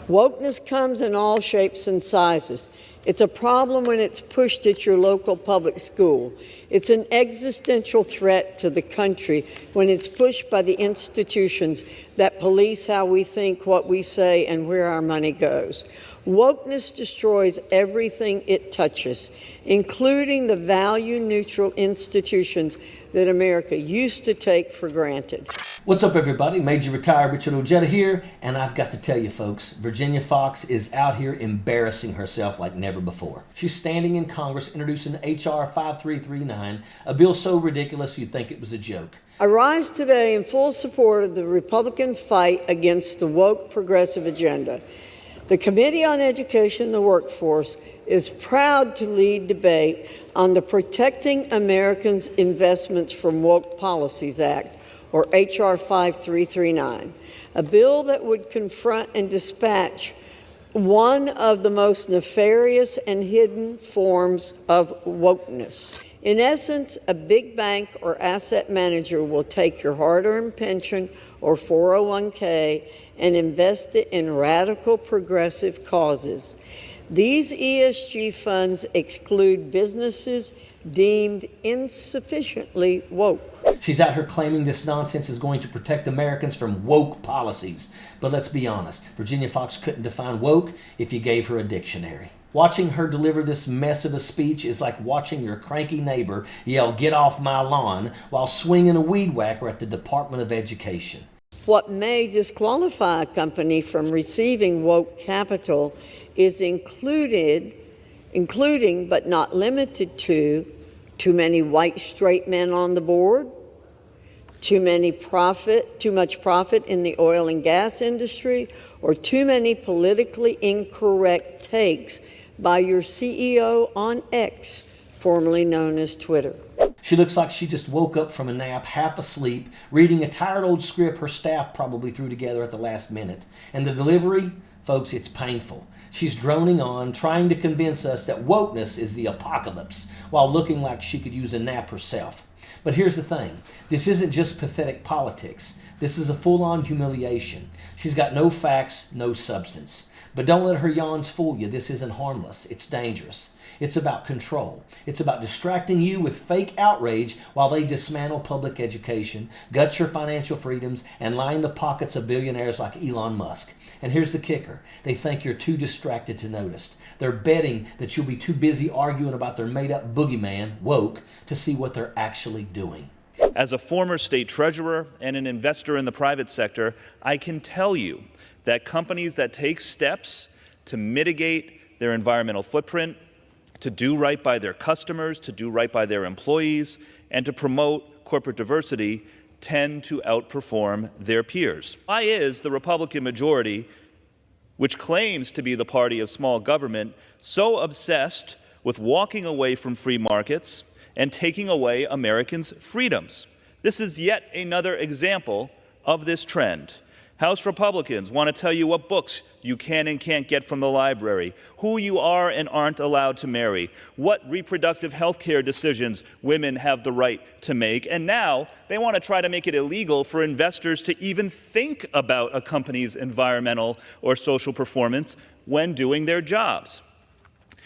Wokeness comes in all shapes and sizes. It's a problem when it's pushed at your local public school. It's an existential threat to the country when it's pushed by the institutions that police how we think, what we say, and where our money goes. Wokeness destroys everything it touches, including the value-neutral institutions that America used to take for granted. What's up, everybody? Major Retired Richard Ojeda here, and I've got to tell you, folks, Virginia Foxx is out here embarrassing herself like never before. She's standing in Congress introducing H.R. 5339, a bill so ridiculous you'd think it was a joke. I rise today in full support of the Republican fight against the woke progressive agenda. The Committee on Education and the Workforce is proud to lead debate on the Protecting Americans' Investments from Woke Policies Act, or H.R. 5339, a bill that would confront and dispatch one of the most nefarious and hidden forms of wokeness. In essence, a big bank or asset manager will take your hard-earned pension or 401k and invest it in radical progressive causes. These ESG funds exclude businesses deemed insufficiently woke. She's out here claiming this nonsense is going to protect Americans from woke policies. But let's be honest, Virginia Foxx couldn't define woke if you gave her a dictionary. Watching her deliver this mess of a speech is like watching your cranky neighbor yell, "Get off my lawn," while swinging a weed whacker at the Department of Education. What may disqualify a company from receiving woke capital is including but not limited to too many white straight men on the board, too much profit in the oil and gas industry, or too many politically incorrect takes by your CEO on X, formerly known as Twitter. She looks like she just woke up from a nap, half asleep, reading a tired old script her staff probably threw together at the last minute. And the delivery, folks, it's painful. She's droning on, trying to convince us that wokeness is the apocalypse, while looking like she could use a nap herself. But here's the thing. This isn't just pathetic politics. This is a full-on humiliation. She's got no facts, no substance. But don't let her yawns fool you. This isn't harmless. It's dangerous. It's about control. It's about distracting you with fake outrage while they dismantle public education, gut your financial freedoms, and line the pockets of billionaires like Elon Musk. And here's the kicker. They think you're too distracted to notice. They're betting that you'll be too busy arguing about their made-up boogeyman, woke, to see what they're actually doing. As a former state treasurer and an investor in the private sector, I can tell you that companies that take steps to mitigate their environmental footprint, to do right by their customers, to do right by their employees, and to promote corporate diversity tend to outperform their peers. Why is the Republican majority, which claims to be the party of small government, so obsessed with walking away from free markets and taking away Americans' freedoms? This is yet another example of this trend. House Republicans want to tell you what books you can and can't get from the library, who you are and aren't allowed to marry, what reproductive health care decisions women have the right to make, and now they want to try to make it illegal for investors to even think about a company's environmental or social performance when doing their jobs.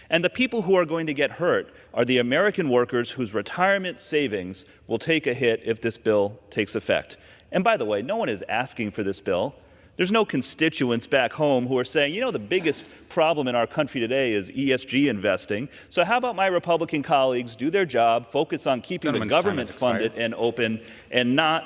And the people who are going to get hurt are the American workers whose retirement savings will take a hit if this bill takes effect. And by the way, no one is asking for this bill. There's no constituents back home who are saying, you know, the biggest problem in our country today is ESG investing. So how about my Republican colleagues do their job, focus on keeping the government funded and open, and not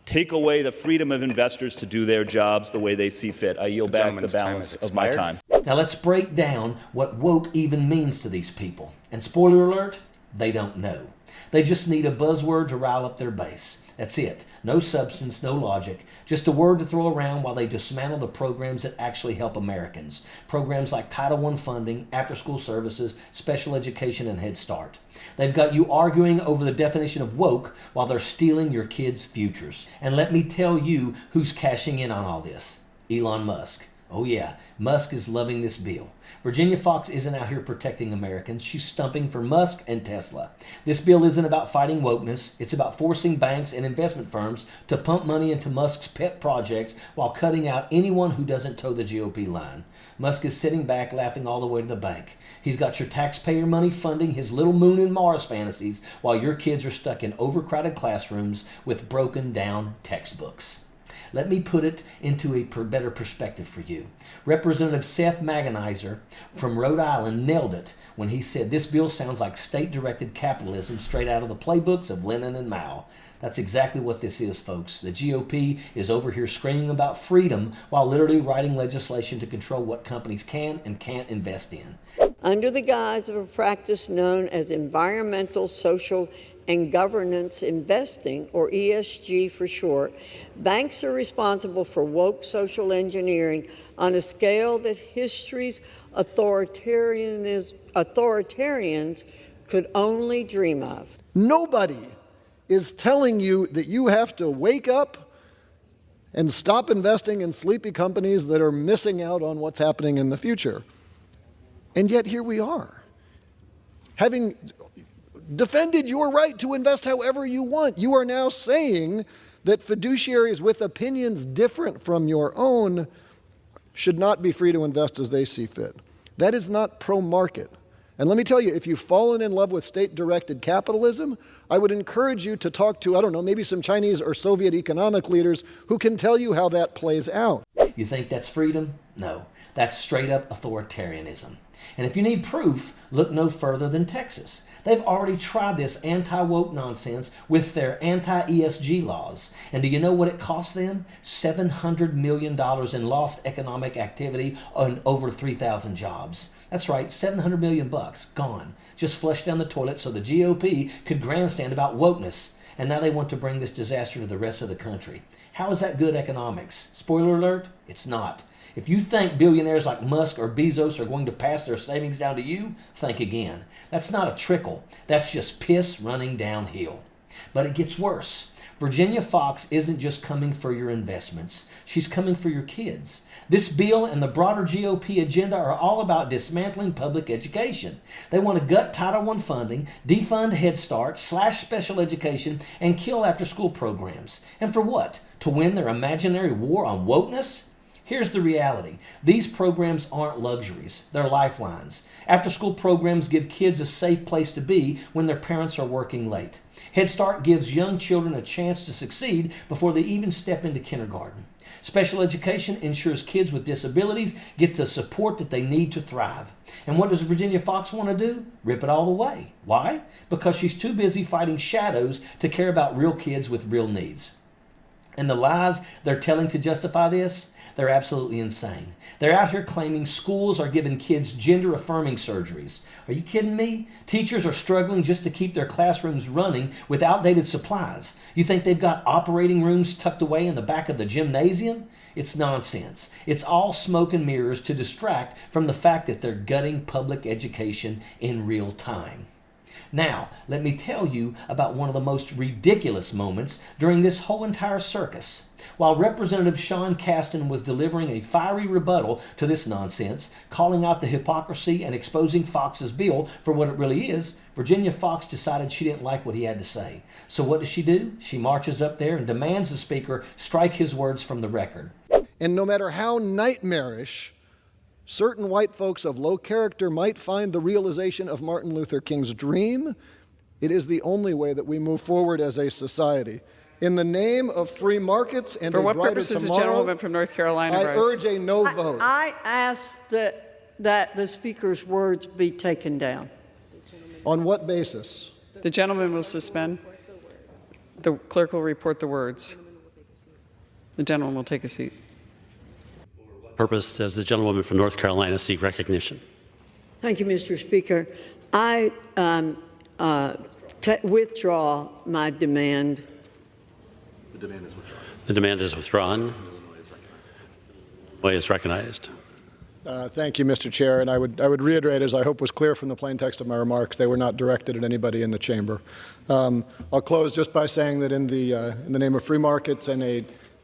take away the freedom of investors to do their jobs the way they see fit. I yield back the balance of my time. Now let's break down what woke even means to these people. And spoiler alert, they don't know. They just need a buzzword to rile up their base. That's it. No substance, no logic. Just a word to throw around while they dismantle the programs that actually help Americans. Programs like Title I funding, after-school services, special education, and Head Start. They've got you arguing over the definition of woke while they're stealing your kids' futures. And let me tell you who's cashing in on all this. Elon Musk. Oh yeah, Musk is loving this bill. Virginia Foxx isn't out here protecting Americans. She's stumping for Musk and Tesla. This bill isn't about fighting wokeness. It's about forcing banks and investment firms to pump money into Musk's pet projects while cutting out anyone who doesn't toe the GOP line. Musk is sitting back laughing all the way to the bank. He's got your taxpayer money funding his little moon and Mars fantasies while your kids are stuck in overcrowded classrooms with broken down textbooks. Let me put it into a better perspective for you. Representative Seth Magonizer from Rhode Island nailed it when he said this bill sounds like state-directed capitalism straight out of the playbooks of Lenin and Mao. That's exactly what this is, folks. The GOP is over here screaming about freedom while literally writing legislation to control what companies can and can't invest in. Under the guise of a practice known as environmental, social, and governance investing, or ESG for short, banks are responsible for woke social engineering on a scale that history's authoritarians could only dream of. Nobody is telling you that you have to wake up and stop investing in sleepy companies that are missing out on what's happening in the future. And yet here we are, having defended your right to invest however you want. You are now saying that fiduciaries with opinions different from your own should not be free to invest as they see fit. That is not pro-market. And let me tell you, if you've fallen in love with state-directed capitalism, I would encourage you to talk to, I don't know, maybe some Chinese or Soviet economic leaders who can tell you how that plays out. You think that's freedom? No, that's straight-up authoritarianism. And if you need proof, look no further than Texas. They've already tried this anti-woke nonsense with their anti-ESG laws. And do you know what it cost them? $700 million in lost economic activity on over 3,000 jobs. That's right, $700 million gone. Just flushed down the toilet so the GOP could grandstand about wokeness. And now they want to bring this disaster to the rest of the country. How is that good economics? Spoiler alert, it's not. If you think billionaires like Musk or Bezos are going to pass their savings down to you, think again. That's not a trickle. That's just piss running downhill. But it gets worse. Virginia Foxx isn't just coming for your investments. She's coming for your kids. This bill and the broader GOP agenda are all about dismantling public education. They want to gut Title I funding, defund Head Start, slash special education, and kill after-school programs. And for what? To win their imaginary war on wokeness? Here's the reality. These programs aren't luxuries. They're lifelines. After-school programs give kids a safe place to be when their parents are working late. Head Start gives young children a chance to succeed before they even step into kindergarten. Special education ensures kids with disabilities get the support that they need to thrive. And what does Virginia Foxx want to do? Rip it all away. Why? Because she's too busy fighting shadows to care about real kids with real needs. And the lies they're telling to justify this? They're absolutely insane. They're out here claiming schools are giving kids gender-affirming surgeries. Are you kidding me? Teachers are struggling just to keep their classrooms running with outdated supplies. You think they've got operating rooms tucked away in the back of the gymnasium? It's nonsense. It's all smoke and mirrors to distract from the fact that they're gutting public education in real time. Now, let me tell you about one of the most ridiculous moments during this whole entire circus. While Representative Sean Casten was delivering a fiery rebuttal to this nonsense, calling out the hypocrisy and exposing Foxx's bill for what it really is, Virginia Foxx decided she didn't like what he had to say. So what does she do? She marches up there and demands the speaker strike his words from the record. And no matter how nightmarish certain white folks of low character might find the realization of Martin Luther King's dream, it is the only way that we move forward as a society. In the name of free markets and for a what brighter purpose is the tomorrow, gentlewoman from North Carolina I rise? urge a no vote. I ask that the speaker's words be taken down. On what basis? The gentleman will suspend. The clerk will report the words. The gentleman will take a seat. Purpose does the gentlewoman from North Carolina seek recognition? Thank you, Mr. Speaker. I withdraw my demand. The demand is withdrawn. The demand is withdrawn. Illinois is recognized. Thank you, Mr. Chair. And I would reiterate, as I hope was clear from the plain text of my remarks, they were not directed at anybody in the chamber. I'll close just by saying that in the name of free markets and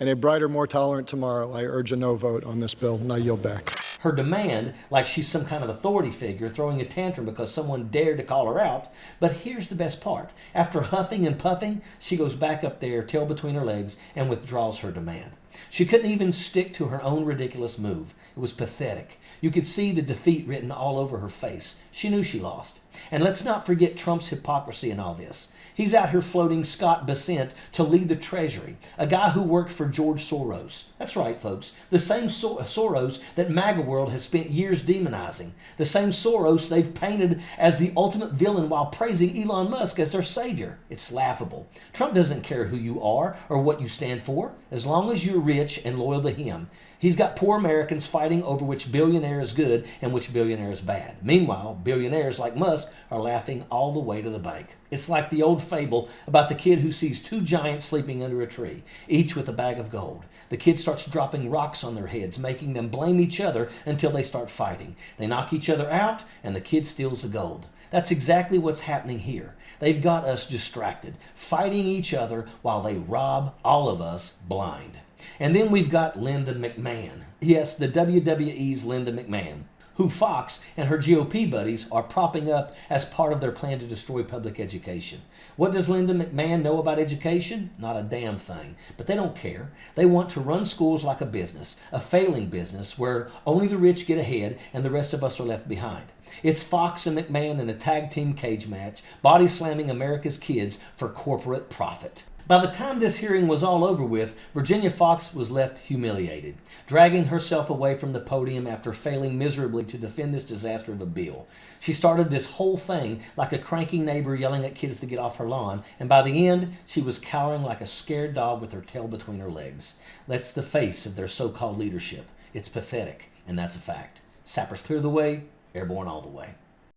and a brighter, more tolerant tomorrow. I urge a no vote on this bill, and I yield back. Her demand, like she's some kind of authority figure throwing a tantrum because someone dared to call her out. But here's the best part. After huffing and puffing, she goes back up there, tail between her legs, and withdraws her demand. She couldn't even stick to her own ridiculous move. It was pathetic. You could see the defeat written all over her face. She knew she lost. And let's not forget Trump's hypocrisy in all this. He's out here floating Scott Bessent to lead the Treasury, a guy who worked for George Soros. That's right, folks. The same Soros that MAGA world has spent years demonizing. The same Soros they've painted as the ultimate villain while praising Elon Musk as their savior. It's laughable. Trump doesn't care who you are or what you stand for, as long as you're rich and loyal to him. He's got poor Americans fighting over which billionaire is good and which billionaire is bad. Meanwhile, billionaires like Musk are laughing all the way to the bank. It's like the old fable about the kid who sees two giants sleeping under a tree, each with a bag of gold. The kid starts dropping rocks on their heads, making them blame each other until they start fighting. They knock each other out, and the kid steals the gold. That's exactly what's happening here. They've got us distracted, fighting each other while they rob all of us blind. And then we've got Linda McMahon. Yes, the WWE's Linda McMahon, who Foxx and her GOP buddies are propping up as part of their plan to destroy public education. What does Linda McMahon know about education? Not a damn thing. But they don't care. They want to run schools like a business, a failing business where only the rich get ahead and the rest of us are left behind. It's Foxx and McMahon in a tag team cage match, body slamming America's kids for corporate profit. By the time this hearing was all over with, Virginia Foxx was left humiliated, dragging herself away from the podium after failing miserably to defend this disaster of a bill. She started this whole thing like a cranky neighbor yelling at kids to get off her lawn, and by the end, she was cowering like a scared dog with her tail between her legs. That's the face of their so-called leadership. It's pathetic, and that's a fact. Sappers clear the way, airborne all the way.